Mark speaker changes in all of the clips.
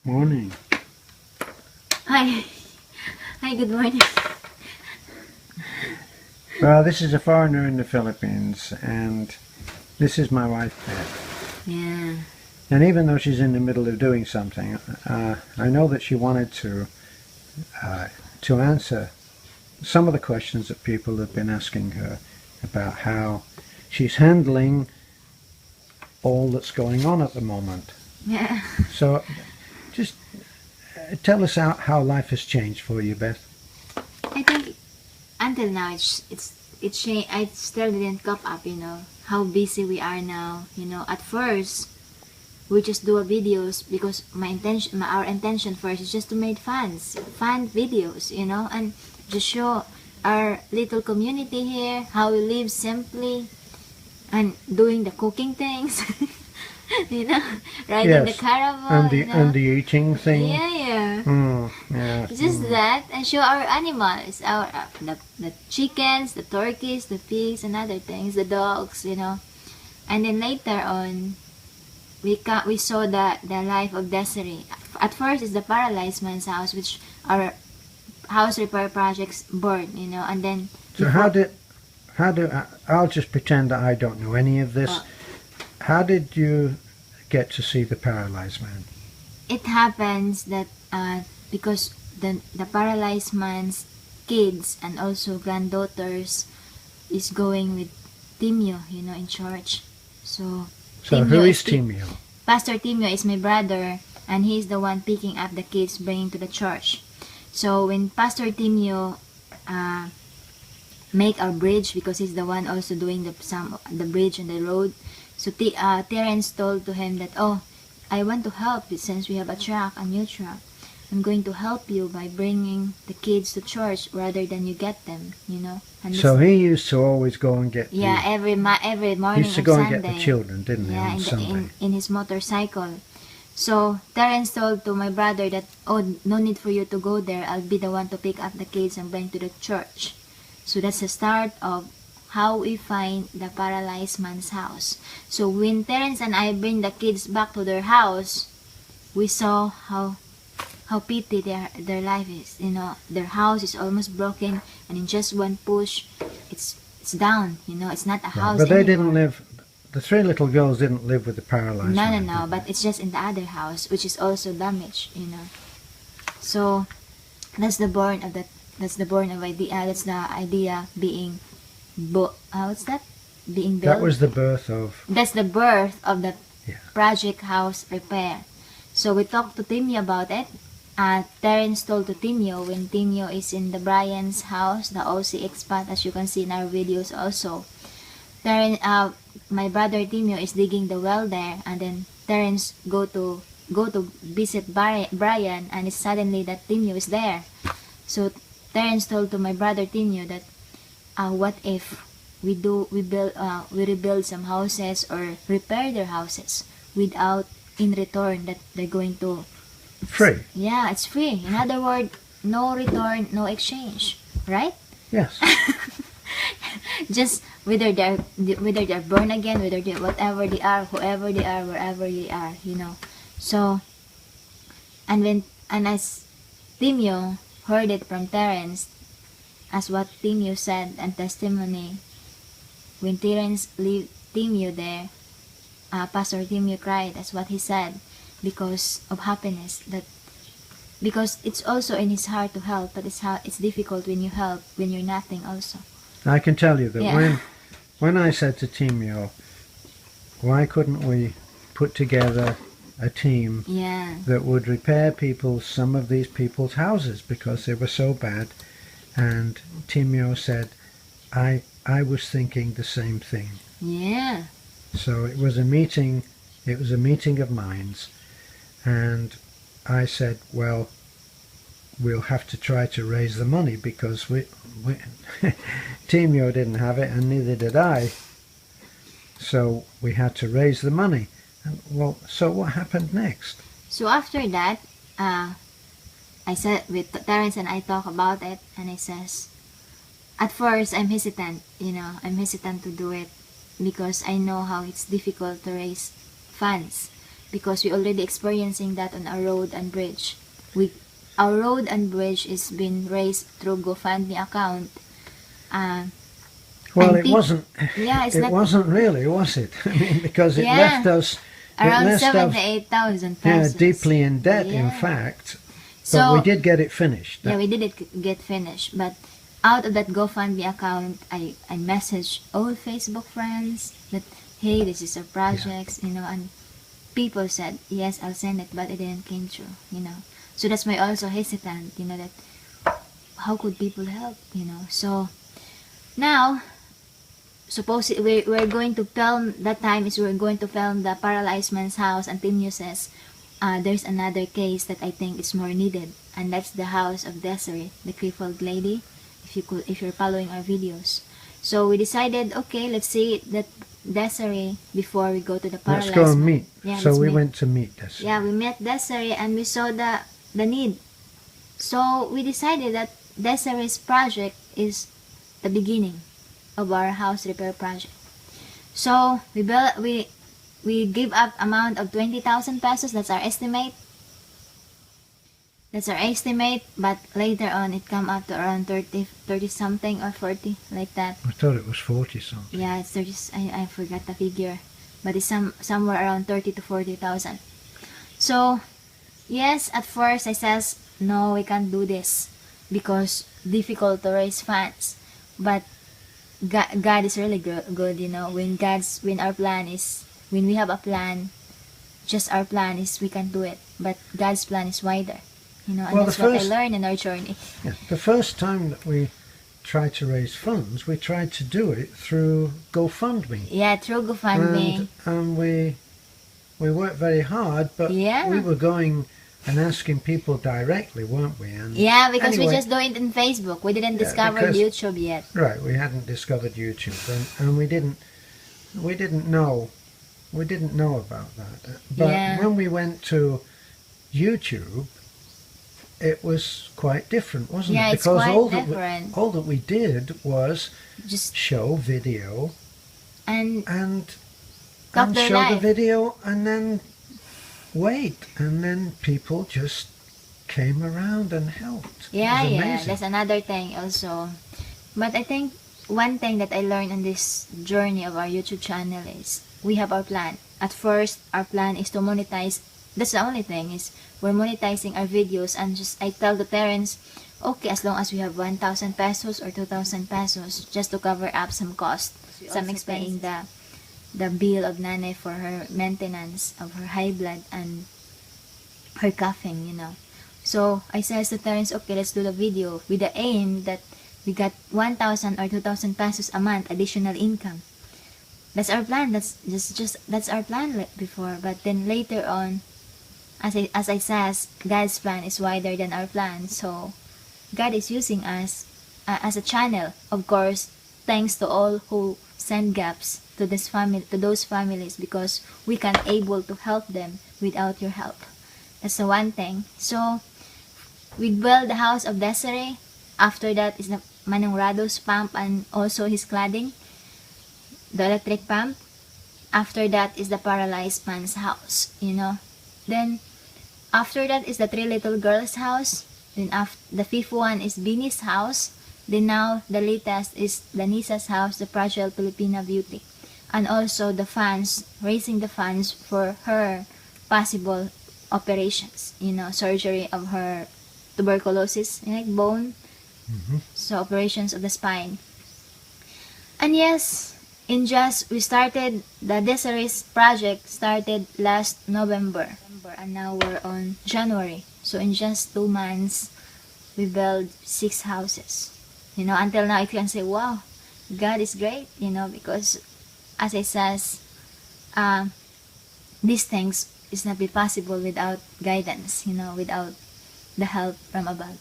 Speaker 1: Morning.
Speaker 2: Hi. Hi, good morning.
Speaker 1: Well, this is a foreigner in the Philippines, and this is my wife, Beth.
Speaker 2: Yeah.
Speaker 1: And even though she's in the middle of doing something, I know that she wanted to answer some of the questions that people have been asking her about how she's handling all that's going on at the moment.
Speaker 2: Yeah.
Speaker 1: So, just tell us how life has changed for you, Beth.
Speaker 2: I think until now it's changed. I still didn't cope up, how busy we are now. At first we just do videos because our intention first is just to make fun videos, and just show our little community here how we live simply and doing the cooking things. Riding the
Speaker 1: Yes,
Speaker 2: caravan,
Speaker 1: and the eating thing.
Speaker 2: Yeah.
Speaker 1: Yeah.
Speaker 2: Just that, and show our animals, the chickens, the turkeys, the pigs, and other things, the dogs, And then later on, we saw the life of Desiree. At first, it's the paralyzed man's house, which our house repair projects burned, and then.
Speaker 1: So how did I'll just pretend that I don't know any of this. How did you get to see the paralyzed man?
Speaker 2: It happens that because the paralyzed man's kids and also granddaughters is going with Timio, in church. So
Speaker 1: who is Timio?
Speaker 2: Pastor Timio is my brother, and he's the one picking up the kids, bringing to the church. So when Pastor Timio make our bridge, because he's the one also doing the bridge and the road. So Terence told to him that, I want to help you since we have a new truck. I'm going to help you by bringing the kids to church rather than you get them, And
Speaker 1: So he used to always go and get
Speaker 2: every morning
Speaker 1: he used to
Speaker 2: of
Speaker 1: go
Speaker 2: Sunday.
Speaker 1: and get the children, didn't he, on Sunday?
Speaker 2: in his motorcycle. So Terence told to my brother that, no need for you to go there. I'll be the one to pick up the kids and bring to the church. So that's the start of how we find the paralyzed man's house. So when Terence and I bring the kids back to their house, we saw how pity their life is. Their house is almost broken, and in just one push, it's down. It's not a house
Speaker 1: But they
Speaker 2: anymore.
Speaker 1: didn't live. The three little girls didn't live with the paralyzed man.
Speaker 2: No. But it's just in the other house, which is also damaged. So that's the born of that. That's the born of idea. That's the idea being. What's that? Being built.
Speaker 1: That was the birth of.
Speaker 2: That's the birth of the project house repair. So we talked to Timio about it. Terence told to Timio when Timio is in the Brian's house, the OC Expat, as you can see in our videos also. My brother Timio is digging the well there, and then Terence go to visit Brian, and it's suddenly that Timio is there. So Terence told to my brother Timio that, what if we rebuild some houses or repair their houses without in return that they're going to
Speaker 1: Free.
Speaker 2: Yeah, it's free. In other words, no return, no exchange, right?
Speaker 1: Yes.
Speaker 2: Just whether they're born again, whether they whatever they are, whoever they are, wherever they are, So, and as Timio heard it from Terence, as what Timio said and testimony, when Terence leave Timio there, Pastor Timio cried. That's what he said, because of happiness. Because it's also in his heart to help, but it's difficult when you help when you're nothing also.
Speaker 1: I can tell you that when I said to Timio, why couldn't we put together a team that would repair some of these people's houses because they were so bad, and Timio said, I was thinking the same thing.
Speaker 2: Yeah.
Speaker 1: So it was a meeting of minds, and I said, well, we'll have to try to raise the money because Timio didn't have it and neither did I. So we had to raise the money. And, so what happened next?
Speaker 2: So after that, I said with Terence and I talk about it, and I says, at first I'm hesitant, I'm hesitant to do it because I know how it's difficult to raise funds. because we already experiencing that on our road and bridge. Our road and bridge is been raised through GoFundMe account.
Speaker 1: Well, it wasn't.
Speaker 2: Yeah,
Speaker 1: it wasn't really, was it? I mean, because it
Speaker 2: Yeah.
Speaker 1: left us
Speaker 2: Around 78,000 pesos.
Speaker 1: Yeah, deeply in debt, in
Speaker 2: Yeah.
Speaker 1: fact.
Speaker 2: So
Speaker 1: But we did get it finished.
Speaker 2: yeah, we did it get finished. But out of that GoFundMe account, I messaged all Facebook friends that, hey, this is our projects, you know, and people said, yes, I'll send it, but it didn't came true, you know. So that's why also hesitant, you know, that how could people help, you know. So now, suppose we're going to film, that time is we're going to film the paralyzed man's house, and Tinyo says, there's another case that I think is more needed, and that's the house of Desiree, the crippled lady, if you're following our videos. So we decided, okay, let's see that Desiree before we go to the paralyzed
Speaker 1: Let's go and
Speaker 2: man.
Speaker 1: meet.
Speaker 2: Yeah,
Speaker 1: So
Speaker 2: let's
Speaker 1: we
Speaker 2: meet.
Speaker 1: went to meet Desiree.
Speaker 2: Yeah, we met Desiree and we saw the need. So we decided that Desiree's project is the beginning of our house repair project. So we give up amount of 20,000 pesos. That's our estimate. That's our estimate, but later on it come up to around 30 something or 40, like that.
Speaker 1: I thought it was 40 something.
Speaker 2: Yeah, it's 30. I forgot the figure, but it's somewhere around 30 to 40,000. So yes, at first I says no, we can't do this because difficult to raise funds. But God is really good, you know. When our plan is, when we have a plan, just our plan is we can do it. But God's plan is wider, you know. And
Speaker 1: Well,
Speaker 2: that's what I learned in our journey.
Speaker 1: Yeah, the first time that we tried to raise funds, we tried to do it through GoFundMe.
Speaker 2: Yeah, through GoFundMe.
Speaker 1: And we worked very hard, but
Speaker 2: Yeah.
Speaker 1: we were going and asking people directly, weren't we? And
Speaker 2: Yeah, because
Speaker 1: anyway,
Speaker 2: we just do it in Facebook. We didn't discover
Speaker 1: because-
Speaker 2: YouTube yet.
Speaker 1: Right, we hadn't discovered YouTube, and we didn't know about that. But
Speaker 2: Yeah.
Speaker 1: when we went to YouTube, it was quite different, wasn't
Speaker 2: Yeah,
Speaker 1: it?
Speaker 2: it's quite
Speaker 1: all
Speaker 2: different.
Speaker 1: all that we did was
Speaker 2: Just
Speaker 1: show video
Speaker 2: and
Speaker 1: and
Speaker 2: Cut their
Speaker 1: show the
Speaker 2: life.
Speaker 1: video and then wait, and then people just came around and helped.
Speaker 2: yeah,
Speaker 1: It was
Speaker 2: yeah,
Speaker 1: amazing.
Speaker 2: that's another thing also. But I think one thing that I learned on this journey of our YouTube channel is we have our plan. At first, our plan is to monetize. That's the only thing, is we're monetizing our videos, and just I tell the parents, okay, as long as we have 1,000 pesos or 2,000 pesos just to cover up some cost, some explaining the bill of Nanay for her maintenance of her high blood and her coughing, you know. So I says to parents, okay, let's do the video with the aim that we got 1,000 or 2,000 pesos a month additional income. That's our plan. That's just that's our plan before. But then later on, as I says, God's plan is wider than our plan. So God is using us as a channel. Of course, thanks to all who send gaps to this family, to those families, because we can able to help them without your help. That's the one thing. So we build the house of Desiree. After that is the Manong Rado's pump and also his cladding, the electric pump. After that is the paralyzed man's house, you know. Then after that is the three little girls' house. Then the fifth one is Bini's house. Then now the latest is Danisa's house, the fragile Filipina beauty. And also the funds, raising the funds for her possible operations, you know, surgery of her tuberculosis, you know, like bone. So operations of the spine. And yes, we started, the Desiree's project started last November. And now we're on January. So in just 2 months, we built 6 houses. You know, until now I can say, wow, God is great, you know, because as I says, these things is not be possible without guidance, you know, without the help from above,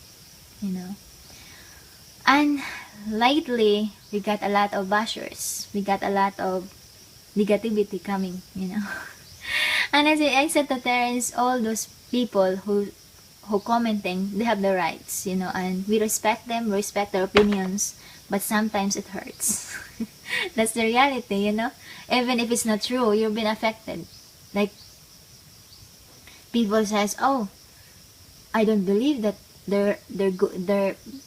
Speaker 2: you know. And lately, we got a lot of bashers. We got a lot of negativity coming, you know. And as I said to Terence, all those people who commenting, they have the rights, you know, and we respect them, we respect their opinions, but sometimes it hurts. That's the reality, you know. Even if it's not true, you've been affected. Like, people says, oh, I don't believe that they're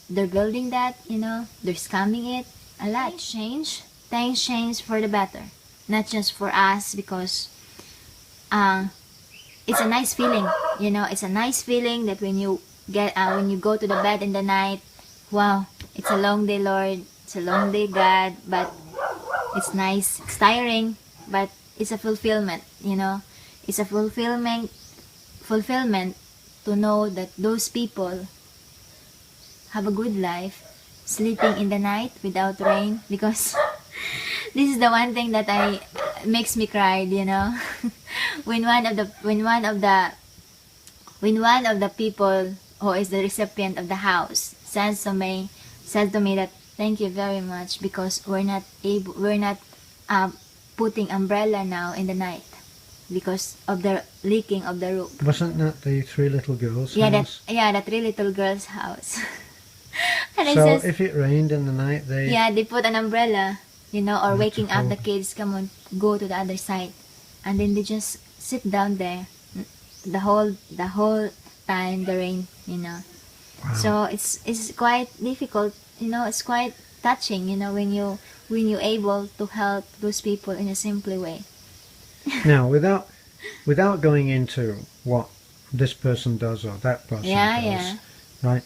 Speaker 2: building that, they're scamming it. A lot change. Things change for the better, not just for us, because it's a nice feeling, it's a nice feeling that when you go to the bed in the night, wow, it's a long day, Lord, it's a long day, God, but it's nice, it's tiring, but it's a fulfillment, it's a fulfillment to know that those people have a good life, sleeping in the night without rain, because this is the one thing that makes me cry, when one of the people who is the recipient of the house says to me that thank you very much, because we're not putting umbrella now in the night because of the leaking of the roof.
Speaker 1: Wasn't that the three little girls' house?
Speaker 2: The three little girls' house. And
Speaker 1: so if it rained in the night,
Speaker 2: they put an umbrella, or waking up the kids, come on, go to the other side, and then they just sit down there the whole time the rain,
Speaker 1: Wow.
Speaker 2: So it's quite difficult, it's quite touching, when you able to help those people in a simple way.
Speaker 1: Now, without going into what this person does or that person does, right?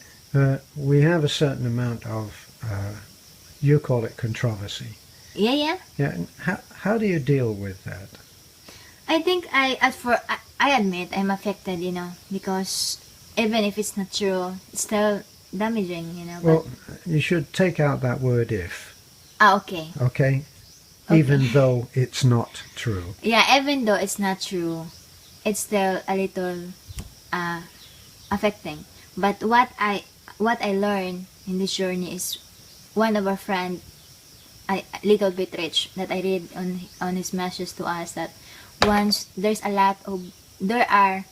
Speaker 1: We have a certain amount of, you call it controversy.
Speaker 2: Yeah.
Speaker 1: And how do you deal with that?
Speaker 2: I think I admit I'm affected, because even if it's not true, it's still damaging,
Speaker 1: Well, you should take out that word "if."
Speaker 2: Okay.
Speaker 1: Okay? Even though it's not true.
Speaker 2: Yeah, even though it's not true, it's still a little affecting. But what I learned in this journey is one of our friend, a little bit rich, that I read on his message to us, that once there are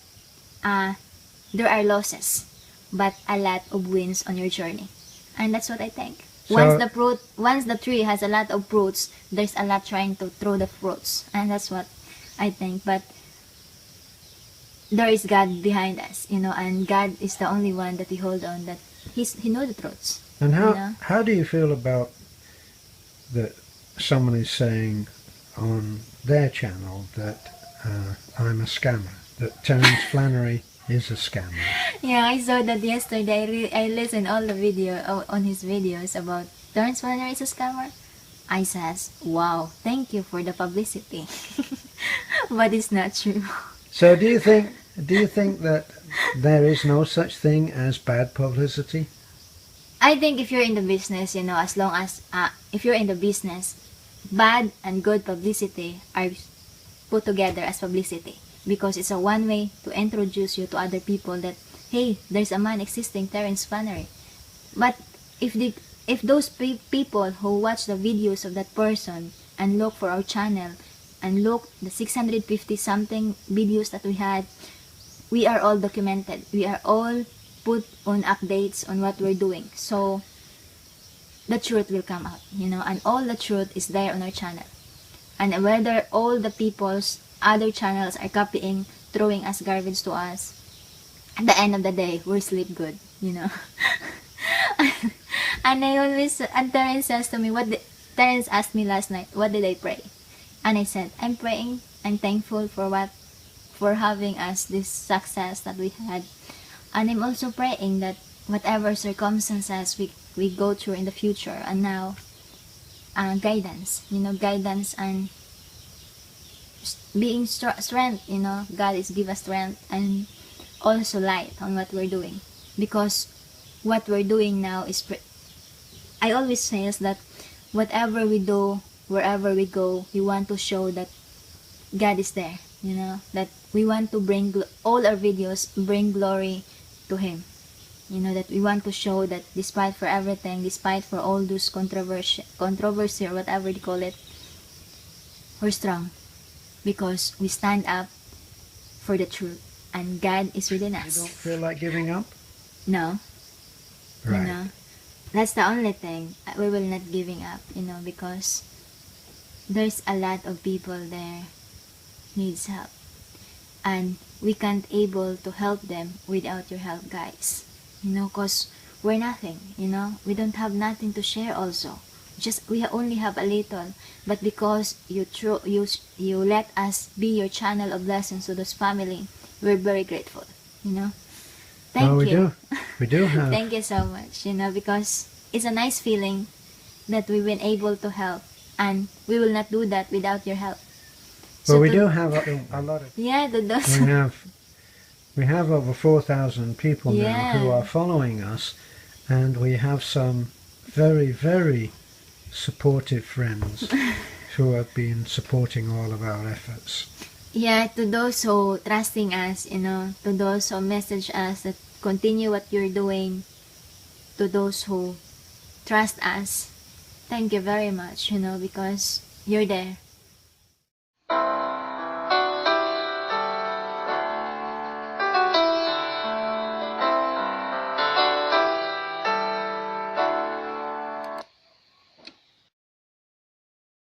Speaker 2: losses, but a lot of wins on your journey, and that's what I think. So, once the tree has a lot of fruits, there's a lot trying to throw the fruits, and that's what I think. But there is God behind us, and God is the only one that we hold on, that He knows the truths.
Speaker 1: And how do you feel about that someone is saying on their channel that I'm a scammer, that Terence Flannery is a scammer?
Speaker 2: Yeah, I saw that yesterday. I listened all the video on his videos about Terence Flannery is a scammer. I says, wow, thank you for the publicity. But it's not true. So
Speaker 1: do you think that there is no such thing as bad publicity?
Speaker 2: I think if you're in the business, as long as if you're in the business, bad and good publicity are put together as publicity, because it's a one way to introduce you to other people that, hey, there's a man existing, Terence Flannery. But if those people who watch the videos of that person and look for our channel and look the 650 something videos that we had, we are all documented. We are all put on updates on what we're doing. So the truth will come out, and all the truth is there on our channel. And whether all the people's other channels are copying, throwing us garbage to us, at the end of the day, we'll sleep good, And Terence says to me, Terence asked me last night, what did I pray? And I said, I'm praying, I'm thankful for having us this success that we had. And I'm also praying that whatever circumstances we go through in the future, and now, guidance and being strength, God is give us strength and also light on what we're doing. Because what we're doing now is, I always say that whatever we do, wherever we go, we want to show that God is there, that we want to bring all our videos, bring glory to Him. That we want to show that despite for everything, despite for all those controversy or whatever you call it, we're strong. Because we stand up for the truth, and God is within us.
Speaker 1: You don't feel like giving up?
Speaker 2: No.
Speaker 1: Right.
Speaker 2: That's the only thing. We will not giving up, because there's a lot of people there needs help. and we can't able to help them without your help, guys. You know, cause we're nothing. You know, we don't have nothing to share. Also, just we only have a little, but because you let us be your channel of blessings to this family, we're very grateful. You know, thank you.
Speaker 1: We do have.
Speaker 2: Thank you so much. You know, because it's a nice feeling that we've been able to help, and we will not do that without your help.
Speaker 1: Well, we do have a lot of.
Speaker 2: Yeah,
Speaker 1: we have over 4,000 people now who are following us, and we have some very, very supportive friends who have been supporting all of our efforts.
Speaker 2: Yeah, to those who trusting us, you know, to those who message us that continue what you're doing, to those who trust us, thank you very much, you know, because you're there.